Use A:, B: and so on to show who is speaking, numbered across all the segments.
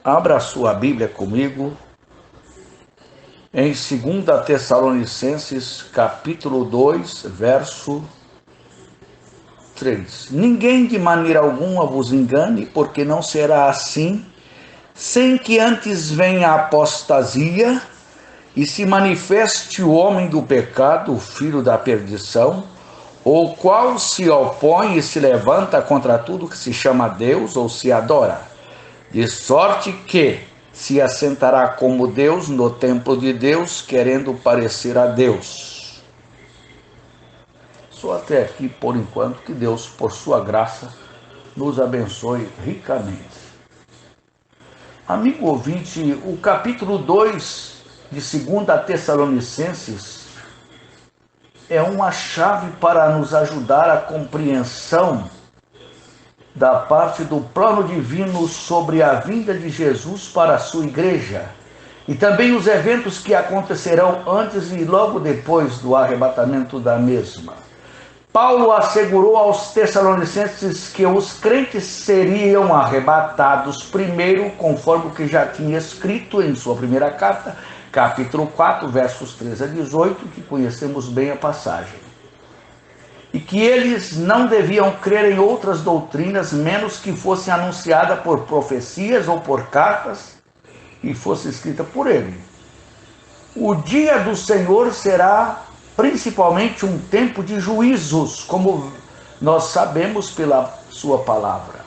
A: Abra a sua Bíblia comigo em 2 Tessalonicenses, capítulo 2, verso 3. Ninguém de maneira alguma vos engane, porque não será assim, sem que antes venha a apostasia e se manifeste o homem do pecado, o filho da perdição, o qual se opõe e se levanta contra tudo que se chama Deus ou se adora, de sorte que se assentará como Deus no templo de Deus, querendo parecer a Deus. Só até aqui por enquanto, que Deus, por sua graça, nos abençoe ricamente. Amigo ouvinte, o capítulo 2 de 2 Tessalonicenses é uma chave para nos ajudar a compreensão da parte do plano divino sobre a vinda de Jesus para a sua igreja e também os eventos que acontecerão antes e logo depois do arrebatamento da mesma. Paulo assegurou aos Tessalonicenses que os crentes seriam arrebatados primeiro, conforme o que já tinha escrito em sua primeira carta, capítulo 4, versos 13 a 18, que conhecemos bem a passagem. E que eles não deviam crer em outras doutrinas, menos que fosse anunciada por profecias ou por cartas e fosse escrita por ele. O dia do Senhor será principalmente um tempo de juízos, como nós sabemos pela sua palavra.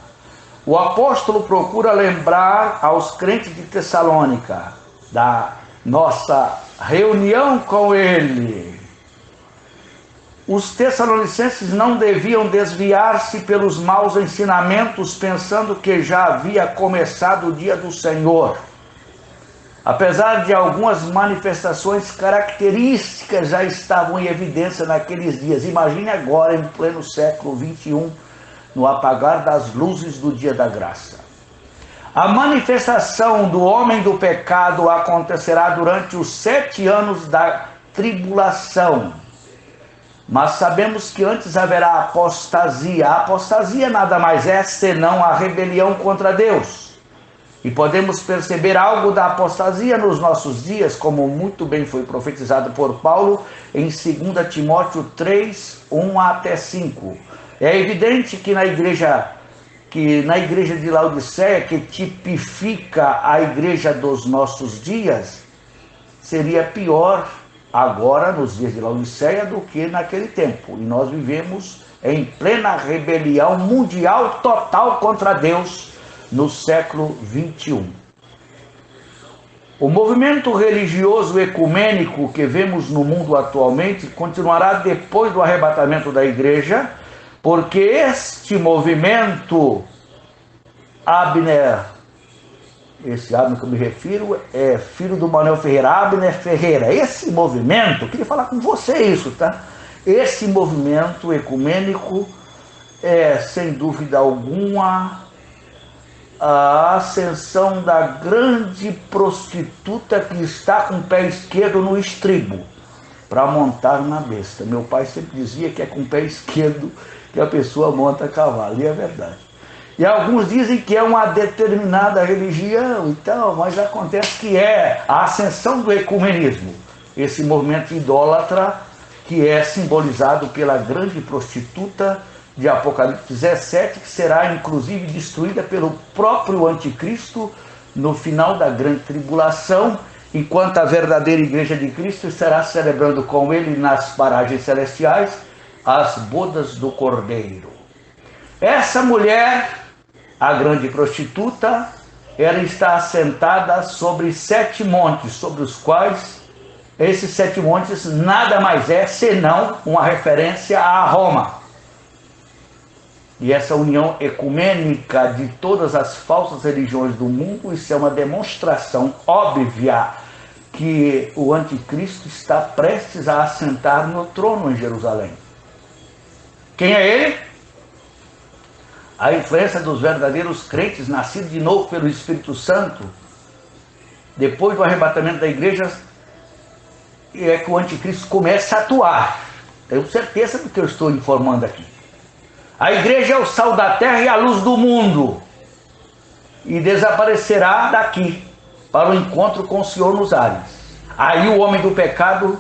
A: O apóstolo procura lembrar aos crentes de Tessalônica da nossa reunião com ele. Os tessalonicenses não deviam desviar-se pelos maus ensinamentos, pensando que já havia começado o dia do Senhor. Apesar de algumas manifestações características já estavam em evidência naqueles dias. Imagine agora, em pleno século XXI, no apagar das luzes do dia da graça. A manifestação do homem do pecado acontecerá durante os 7 anos da tribulação. Mas sabemos que antes haverá apostasia. A apostasia nada mais é senão a rebelião contra Deus. E podemos perceber algo da apostasia nos nossos dias, como muito bem foi profetizado por Paulo em 2 Timóteo 3, 1 até 5. É evidente que na igreja de Laodiceia, que tipifica a igreja dos nossos dias, seria pior agora, nos dias de Laodiceia, do que naquele tempo. E nós vivemos em plena rebelião mundial total contra Deus no século XXI. O movimento religioso ecumênico que vemos no mundo atualmente continuará depois do arrebatamento da igreja, porque este movimento esse Abner que eu me refiro é filho do Manuel Ferreira, Abner Ferreira. Esse movimento, queria falar com você isso, tá? Esse movimento ecumênico é, sem dúvida alguma, a ascensão da grande prostituta que está com o pé esquerdo no estribo para montar na besta. Meu pai sempre dizia que é com o pé esquerdo que a pessoa monta cavalo, e é verdade. E alguns dizem que é uma determinada religião e tal, mas acontece que é a ascensão do ecumenismo, esse movimento idólatra que é simbolizado pela grande prostituta de Apocalipse 17, que será inclusive destruída pelo próprio anticristo no final da grande tribulação, enquanto a verdadeira igreja de Cristo estará celebrando com ele nas paragens celestiais as bodas do Cordeiro. Essa mulher, a grande prostituta, ela está assentada sobre 7 montes, sobre os quais esses 7 montes nada mais é senão uma referência a Roma. E essa união ecumênica de todas as falsas religiões do mundo, isso é uma demonstração óbvia que o anticristo está prestes a assentar no trono em Jerusalém. Quem é ele? A influência dos verdadeiros crentes, nascidos de novo pelo Espírito Santo, depois do arrebatamento da igreja, é que o anticristo começa a atuar. Tenho certeza do que eu estou informando aqui. A igreja é o sal da terra e a luz do mundo. e desaparecerá daqui para o encontro com o Senhor nos ares. Aí o homem do pecado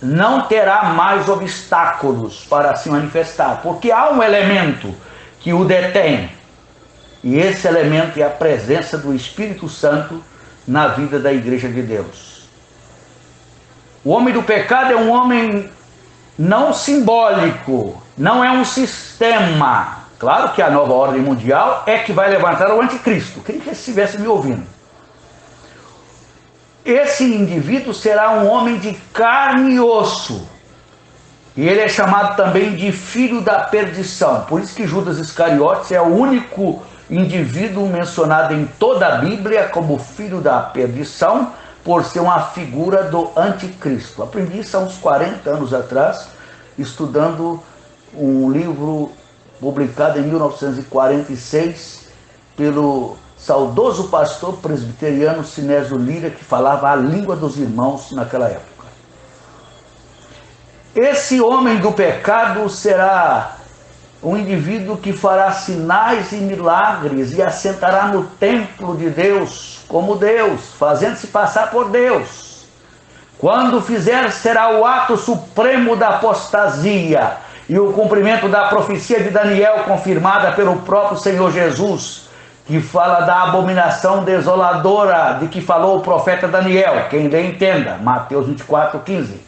A: não terá mais obstáculos para se manifestar, porque há um elemento que o detém, e esse elemento é a presença do Espírito Santo na vida da Igreja de Deus. O homem do pecado é um homem não simbólico, não é um sistema. Claro que a nova ordem mundial é que vai levantar o anticristo. Queria que estivesse me ouvindo. Esse indivíduo será um homem de carne e osso. E ele é chamado também de filho da perdição. Por isso que Judas Iscariotes é o único indivíduo mencionado em toda a Bíblia como filho da perdição, por ser uma figura do anticristo. Aprendi isso há uns 40 anos atrás, estudando um livro publicado em 1946 pelo saudoso pastor presbiteriano Sinésio Lira, que falava a língua dos irmãos naquela época. Esse homem do pecado será um indivíduo que fará sinais e milagres e assentará no templo de Deus como Deus, fazendo-se passar por Deus. Quando fizer, será o ato supremo da apostasia e o cumprimento da profecia de Daniel, confirmada pelo próprio Senhor Jesus, que fala da abominação desoladora de que falou o profeta Daniel. Quem lê, entenda. Mateus 24:15.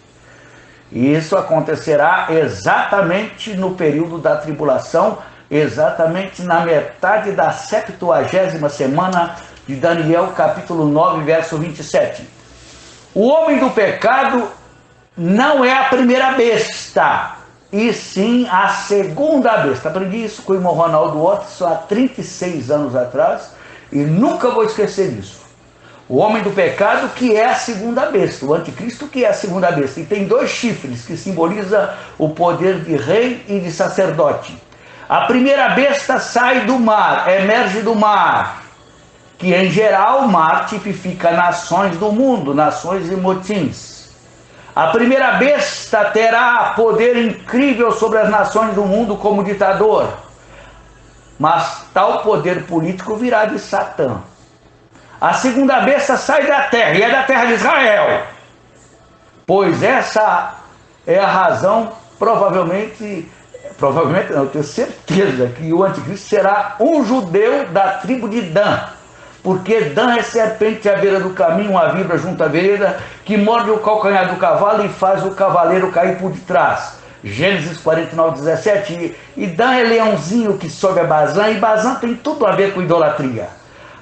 A: E isso acontecerá exatamente no período da tribulação, exatamente na metade da 70ª semana de Daniel, capítulo 9, verso 27. O homem do pecado não é a primeira besta, e sim a segunda besta. Aprendi isso com o irmão Ronaldo Watson há 36 anos atrás, e nunca vou esquecer disso. O homem do pecado que é a segunda besta, o anticristo que é a segunda besta. E tem 2 chifres que simbolizam o poder de rei e de sacerdote. A primeira besta sai do mar, emerge do mar, que em geral o mar tipifica nações do mundo, nações e motins. A primeira besta terá poder incrível sobre as nações do mundo como ditador, mas tal poder político virá de Satã. A segunda besta sai da terra, e é da terra de Israel, pois essa é a razão, provavelmente não, eu tenho certeza que o anticristo será um judeu da tribo de Dan, porque Dan é serpente à beira do caminho, uma víbora junto à vereda, que morde o calcanhar do cavalo e faz o cavaleiro cair por detrás. Gênesis 49:17. E Dan é leãozinho que sobe a Bazã, e Bazã tem tudo a ver com idolatria.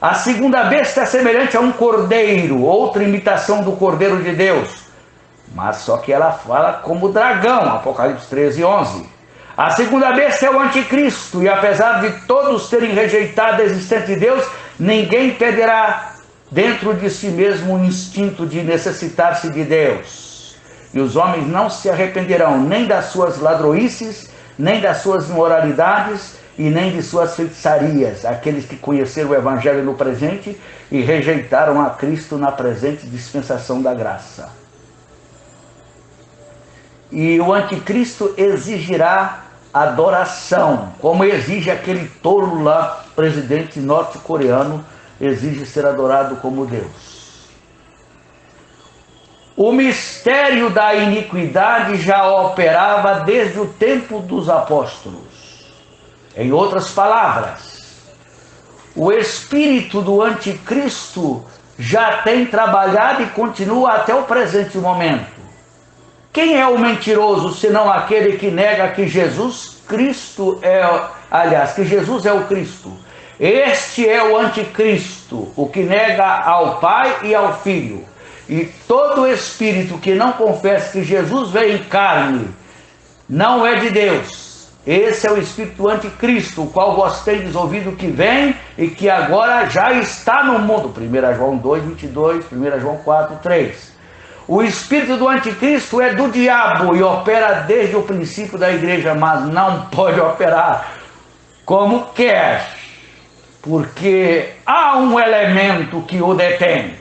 A: A segunda besta é semelhante a um cordeiro, outra imitação do cordeiro de Deus, mas só que ela fala como dragão, Apocalipse 13:11. A segunda besta é o anticristo, e apesar de todos terem rejeitado a existência de Deus, ninguém perderá dentro de si mesmo o instinto de necessitar-se de Deus. E os homens não se arrependerão nem das suas ladroices, nem das suas imoralidades, e nem de suas feitiçarias, aqueles que conheceram o Evangelho no presente e rejeitaram a Cristo na presente dispensação da graça. E o anticristo exigirá adoração, como exige aquele tolo lá, presidente norte-coreano, exige ser adorado como Deus. O mistério da iniquidade já operava desde o tempo dos apóstolos. Em outras palavras, o espírito do anticristo já tem trabalhado e continua até o presente momento. Quem é o mentiroso, senão aquele que nega que Jesus Cristo que Jesus é o Cristo? Este é o anticristo, o que nega ao Pai e ao Filho. E todo espírito que não confessa que Jesus veio em carne não é de Deus. Esse é o espírito do anticristo, o qual vós tendes ouvido que vem e que agora já está no mundo. 1 João 2:22, 1 João 4:3. O espírito do anticristo é do diabo e opera desde o princípio da igreja, mas não pode operar como quer, porque há um elemento que o detém.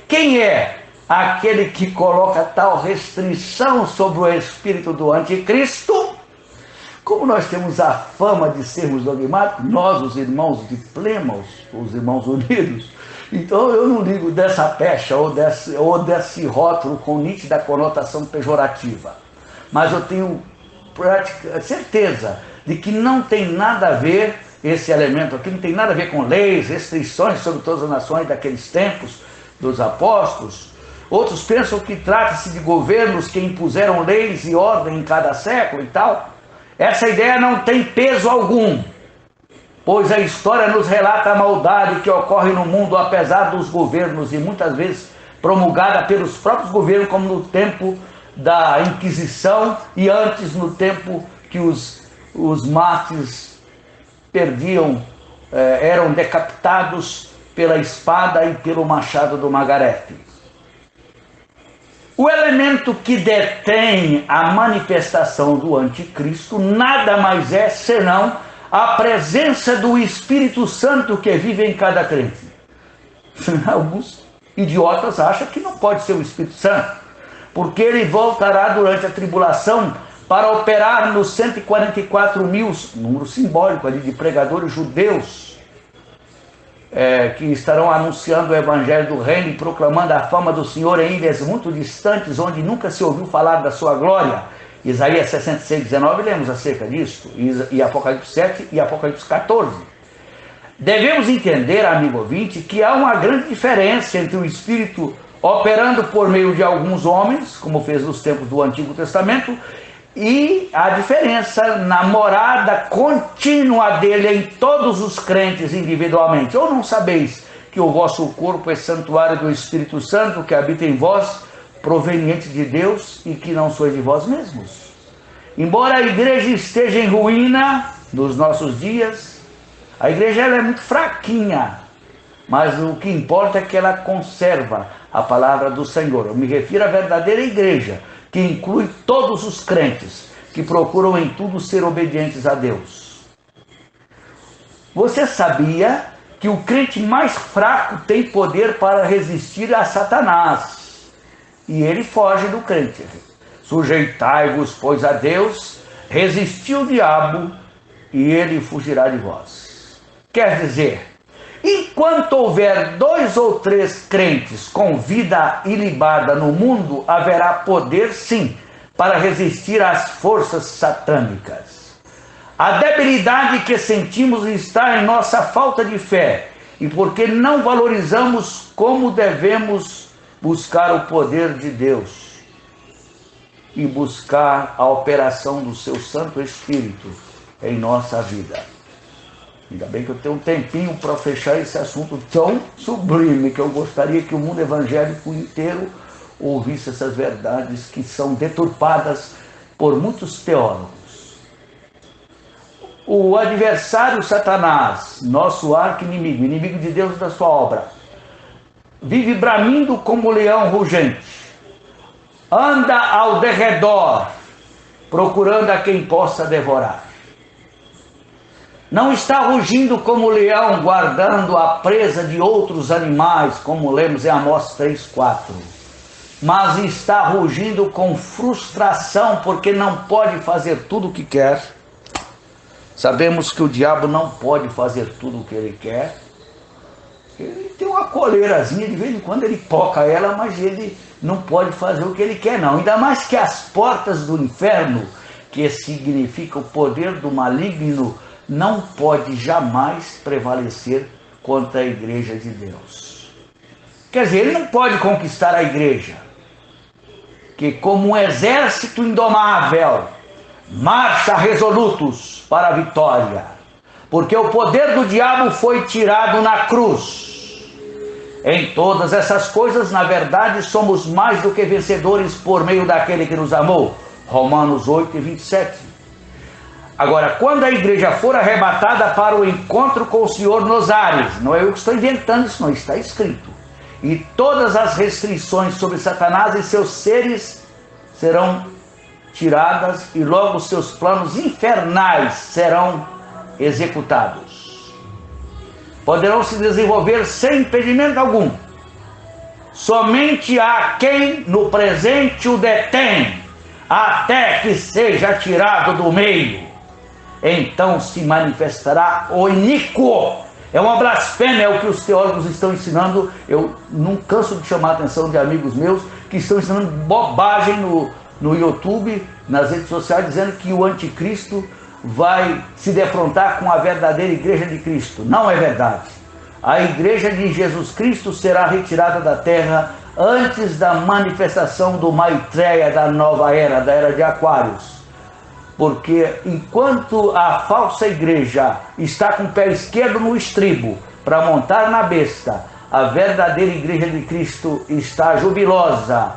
A: Quem é aquele que coloca tal restrição sobre o espírito do anticristo? Como nós temos a fama de sermos dogmáticos, nós, os irmãos de Plymouth, os irmãos unidos, então eu não ligo dessa pecha ou desse rótulo com nítida conotação pejorativa. Mas eu tenho certeza de que não tem nada a ver esse elemento aqui, não tem nada a ver com leis, restrições sobre todas as nações daqueles tempos dos apóstolos. Outros pensam que trata-se de governos que impuseram leis e ordem em cada século e tal. Essa ideia não tem peso algum, pois a história nos relata a maldade que ocorre no mundo apesar dos governos e muitas vezes promulgada pelos próprios governos, como no tempo da Inquisição e antes no tempo que os mártires eram decapitados pela espada e pelo machado do Margarete. O elemento que detém a manifestação do anticristo nada mais é senão a presença do Espírito Santo que vive em cada crente. Alguns idiotas acham que não pode ser o Espírito Santo, porque ele voltará durante a tribulação para operar nos 144 mil, número simbólico ali, de pregadores judeus, que estarão anunciando o Evangelho do Reino e proclamando a fama do Senhor em ilhas muito distantes, onde nunca se ouviu falar da sua glória. Isaías 66, 19, lemos acerca disso, e Apocalipse 7 e Apocalipse 14. Devemos entender, amigo ouvinte, que há uma grande diferença entre o Espírito operando por meio de alguns homens, como fez nos tempos do Antigo Testamento, e a diferença na morada contínua dele em todos os crentes individualmente. Ou não sabeis que o vosso corpo é santuário do Espírito Santo que habita em vós, proveniente de Deus, e que não sois de vós mesmos? Embora a igreja esteja em ruína nos nossos dias, a igreja ela é muito fraquinha, mas o que importa é que ela conserva a palavra do Senhor. Eu me refiro à verdadeira igreja, que inclui todos os crentes que procuram em tudo ser obedientes a Deus. Você sabia que o crente mais fraco tem poder para resistir a Satanás? E ele foge do crente. Sujeitai-vos, pois, a Deus, resisti o diabo, e ele fugirá de vós. Quer dizer, enquanto houver 2 ou 3 crentes com vida ilibada no mundo, haverá poder, sim, para resistir às forças satânicas. A debilidade que sentimos está em nossa falta de fé e porque não valorizamos como devemos buscar o poder de Deus e buscar a operação do seu Santo Espírito em nossa vida. Ainda bem que eu tenho um tempinho para fechar esse assunto tão sublime, que eu gostaria que o mundo evangélico inteiro ouvisse essas verdades que são deturpadas por muitos teólogos. O adversário Satanás, nosso arqui-inimigo, inimigo de Deus e da sua obra, vive bramindo como leão rugente, anda ao derredor, procurando a quem possa devorar. Não está rugindo como leão, guardando a presa de outros animais, como lemos em Amós 3:4. Mas está rugindo com frustração, porque não pode fazer tudo o que quer. Sabemos que o diabo não pode fazer tudo o que ele quer. Ele tem uma coleirazinha, de vez em quando ele toca ela, mas ele não pode fazer o que ele quer, não. Ainda mais que as portas do inferno, que significa o poder do maligno, não pode jamais prevalecer contra a igreja de Deus. Quer dizer, ele não pode conquistar a igreja, que como um exército indomável, marcha resolutos para a vitória, porque o poder do diabo foi tirado na cruz. Em todas essas coisas, na verdade, somos mais do que vencedores por meio daquele que nos amou. Romanos 8:27. Agora, quando a igreja for arrebatada para o encontro com o Senhor nos ares, não é eu que estou inventando isso, não está escrito. E todas as restrições sobre Satanás e seus seres serão tiradas e logo seus planos infernais serão executados. Poderão se desenvolver sem impedimento algum. Somente há quem no presente o detém, até que seja tirado do meio. então se manifestará o iníquo. É uma blasfêmia, é o que os teólogos estão ensinando. Eu não canso de chamar a atenção de amigos meus que estão ensinando bobagem no YouTube, nas redes sociais, dizendo que o anticristo vai se defrontar com a verdadeira igreja de Cristo. Não é verdade. A igreja de Jesus Cristo será retirada da terra antes da manifestação do Maitreya, da nova era, da era de Aquários. Porque enquanto a falsa igreja está com o pé esquerdo no estribo para montar na besta, a verdadeira igreja de Cristo está jubilosa,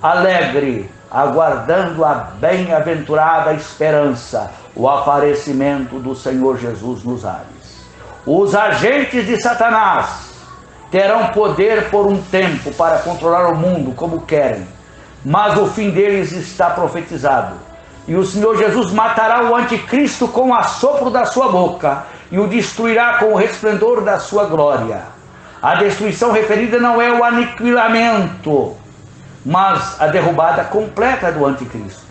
A: alegre, aguardando a bem-aventurada esperança, o aparecimento do Senhor Jesus nos ares. Os agentes de Satanás terão poder por um tempo para controlar o mundo como querem, mas o fim deles está profetizado. E o Senhor Jesus matará o anticristo com o assopro da sua boca e o destruirá com o resplendor da sua glória. A destruição referida não é o aniquilamento, mas a derrubada completa do anticristo.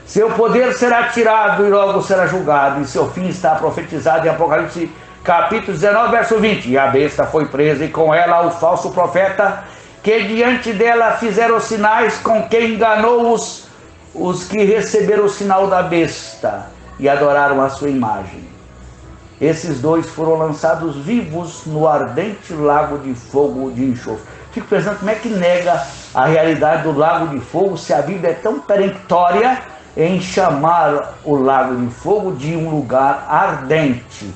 A: Seu poder será tirado e logo será julgado, e seu fim está profetizado em Apocalipse capítulo 19, verso 20. E a besta foi presa, e com ela o falso profeta, que diante dela fizeram sinais, com quem enganou os que receberam o sinal da besta e adoraram a sua imagem. Esses dois foram lançados vivos no ardente lago de fogo de enxofre. Fico pensando como é que nega a realidade do lago de fogo, se a Bíblia é tão peremptória em chamar o lago de fogo de um lugar ardente.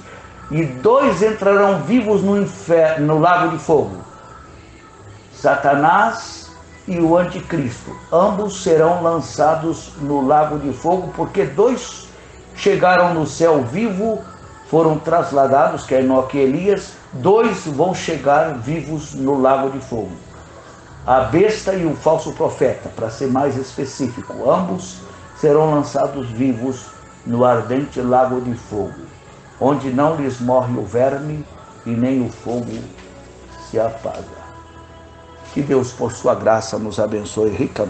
A: E dois entrarão vivos no inferno, no lago de fogo: Satanás e o anticristo. Ambos serão lançados no lago de fogo, porque dois chegaram no céu vivo, foram trasladados, que é Enoque e Elias. Dois vão chegar vivos no lago de fogo: a besta e o falso profeta, para ser mais específico. Ambos serão lançados vivos no ardente lago de fogo, onde não lhes morre o verme e nem o fogo se apaga. Que Deus, por sua graça, nos abençoe ricamente.